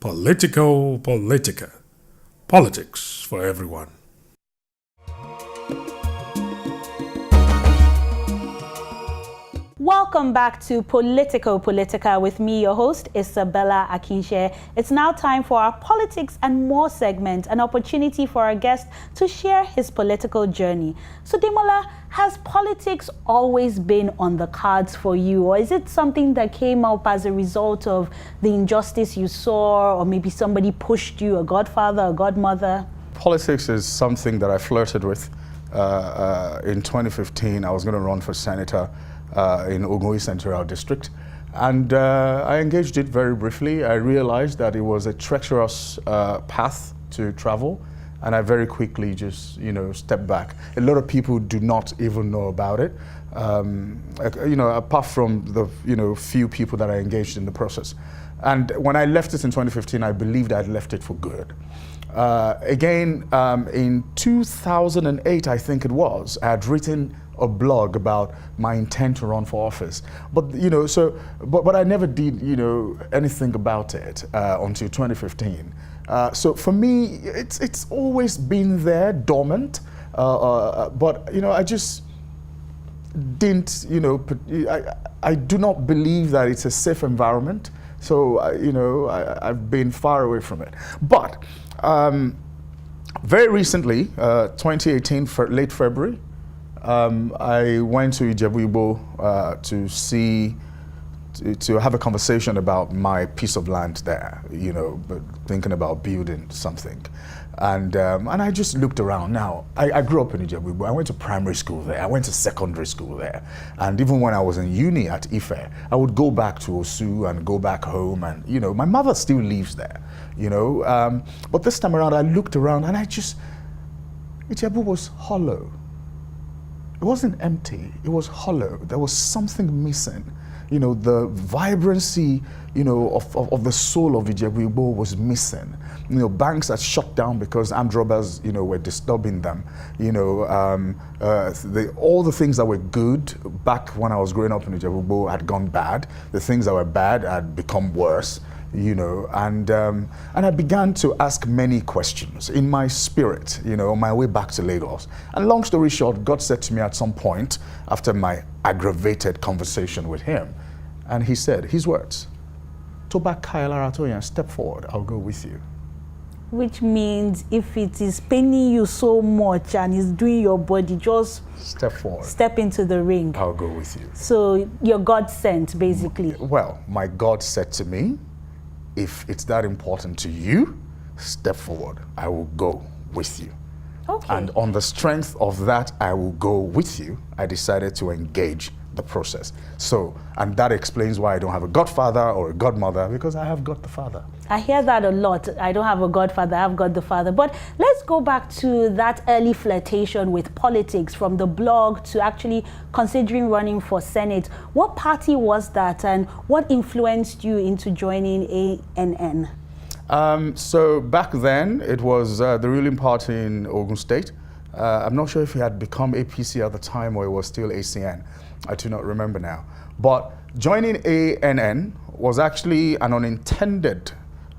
Politico Politica. Politics for everyone. Welcome back to Politico Politica with me, your host, Isabella Akinseye. It's now time for our Politics and More segment, an opportunity for our guest to share his political journey. So, Ademola, has politics always been on the cards for you, or is it something that came up as a result of the injustice you saw, or maybe somebody pushed you, a godfather, a godmother? Politics is something that I flirted with. In 2015, I was going to run for senator in Ogun Central District, and I engaged it very briefly. I realized that it was a treacherous path to travel, and I very quickly just, stepped back. A lot of people do not even know about it, apart from the, few people that I engaged in the process. And when I left it in 2015, I believed I'd left it for good. In 2008, I think it was, I had written a blog about my intent to run for office, but I never did anything about it until 2015. So for me, it's always been there, dormant, but I just didn't, I do not believe that it's a safe environment. So I've been far away from it. But very recently, 2018, late February, I went to Ijebu-Igbo to have a conversation about my piece of land there, thinking about building something. And I just looked around. Now, I grew up in Ijebu-Igbo. I went to primary school there. I went to secondary school there. And even when I was in uni at Ife, I would go back to Osu and go back home. And, my mother still lives there, But this time around, I looked around and Ijebu was hollow. It wasn't empty, it was hollow. There was something missing. The vibrancy, of the soul of Ijebu-Igbo was missing. Banks had shut down because armed robbers, were disturbing them. All the things that were good back when I was growing up in Ijebu-Igbo had gone bad. The things that were bad had become worse. And I began to ask many questions in my spirit, on my way back to Lagos. And long story short, God said to me at some point, after my aggravated conversation with him, and he said, his words, "Toba Kailara Toyan, step forward, I'll go with you." Which means if it is paining you so much and is doing your body, just step forward. Step into the ring. I'll go with you. So you're God sent, basically. Well, my God said to me, if it's that important to you, step forward. I will go with you. Okay. And on the strength of that, I will go with you, I decided to engage the process. So, and that explains why I don't have a godfather or a godmother, because I have got the Father. I hear that a lot. I don't have a godfather, I have got the Father. But let's go back to that early flirtation with politics, from the blog to actually considering running for Senate. What party was that, and what influenced you into joining ANN? So back then, it was the ruling party in Ogun State. I'm not sure if it had become APC at the time or it was still ACN. I do not remember now. But joining ANN was actually an unintended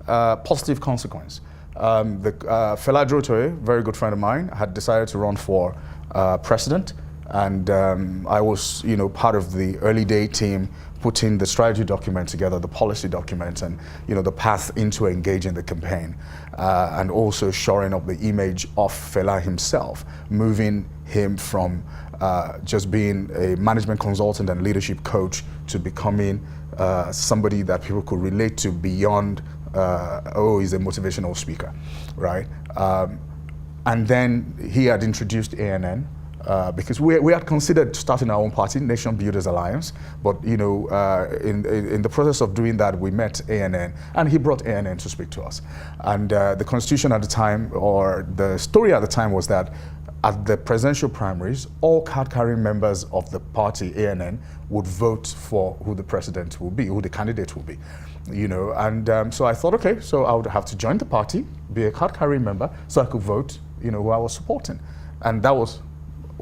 positive consequence. Fela Drotoye, very good friend of mine, had decided to run for president. And I was, part of the early day team putting the strategy document together, the policy document, and the path into engaging the campaign, and also shoring up the image of Fela himself, moving him from just being a management consultant and leadership coach to becoming somebody that people could relate to beyond, he's a motivational speaker, right? And then he had introduced ANN. Because we had considered starting our own party, Nation Builders Alliance, but in the process of doing that, we met ANN, and he brought ANN to speak to us. And the constitution at the time, or the story at the time, was that at the presidential primaries, all card-carrying members of the party, ANN, would vote for who the president will be, who the candidate will be. So I thought, okay, so I would have to join the party, be a card-carrying member, so I could vote, who I was supporting. And that was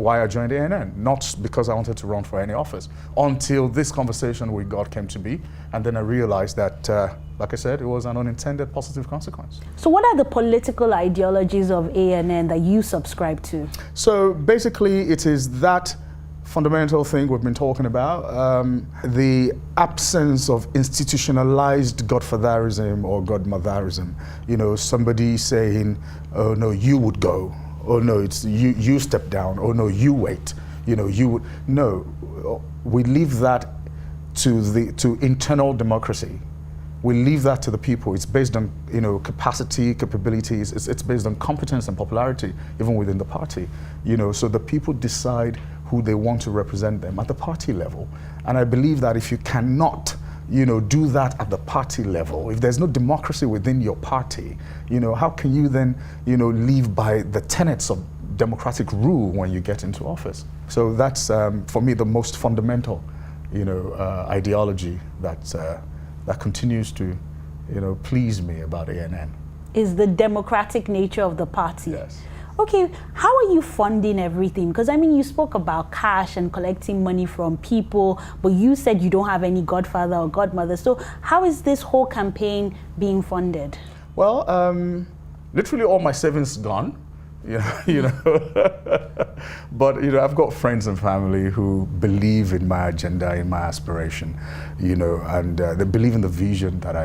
why I joined ANN, not because I wanted to run for any office, until this conversation with God came to be. And then I realized that like I said, it was an unintended positive consequence. So what are the political ideologies of ANN that you subscribe to? So basically, it is that fundamental thing we've been talking about, the absence of institutionalized godfatherism or godmotherism. You know, somebody saying, oh no, you would go. Oh no, it's you step down. Oh no, you wait. You know, you would. No, we leave that to internal democracy. We leave that to the people. It's based on, you know, capacity, capabilities. It's based on competence and popularity, even within the party. You know, so the people decide who they want to represent them at the party level. And I believe that if you cannot, you know, do that at the party level, if there's no democracy within your party, you know, how can you then, you know, live by the tenets of democratic rule when you get into office? So that's, for me, the most fundamental, you know, ideology that continues to, you know, please me about ANN. Is the democratic nature of the party. Yes. Okay, how are you funding everything? Because I mean, you spoke about cash and collecting money from people, but you said you don't have any godfather or godmother. So how is this whole campaign being funded? Well, literally all my savings gone. You know, but you know, I've got friends and family who believe in my agenda, in my aspiration, you know, and they believe in the vision that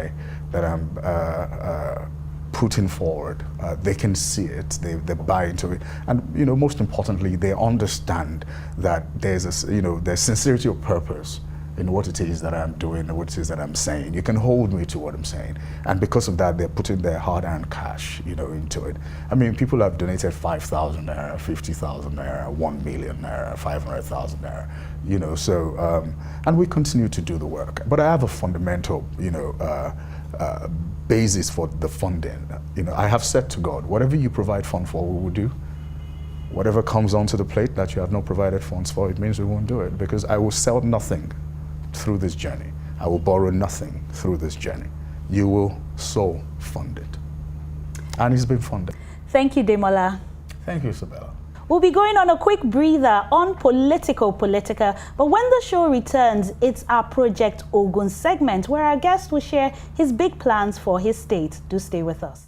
I'm putting forward. They can see it, they buy into it, and you know, most importantly, they understand that there's a, you know, there's sincerity of purpose in what it is that I'm doing and what it is that I'm saying. You can hold me to what I'm saying. And because of that, they're putting their hard-earned cash, you know, into it. I mean, people have donated 5,000 naira, 50,000 naira, 1 million naira, 500,000 naira, you know, so, and we continue to do the work. But I have a fundamental, you know, basis for the funding. You know, I have said to God, whatever you provide fund for, we will do. Whatever comes onto the plate that you have not provided funds for, it means we won't do it, because I will sell nothing through this journey. I will borrow nothing through this journey. You will so fund it. And it's been funded. Thank you, Ademola. Thank you, Isabella. We'll be going on a quick breather on Politico Politica, but when the show returns, it's our Project Ogun segment, where our guest will share his big plans for his state. Do stay with us.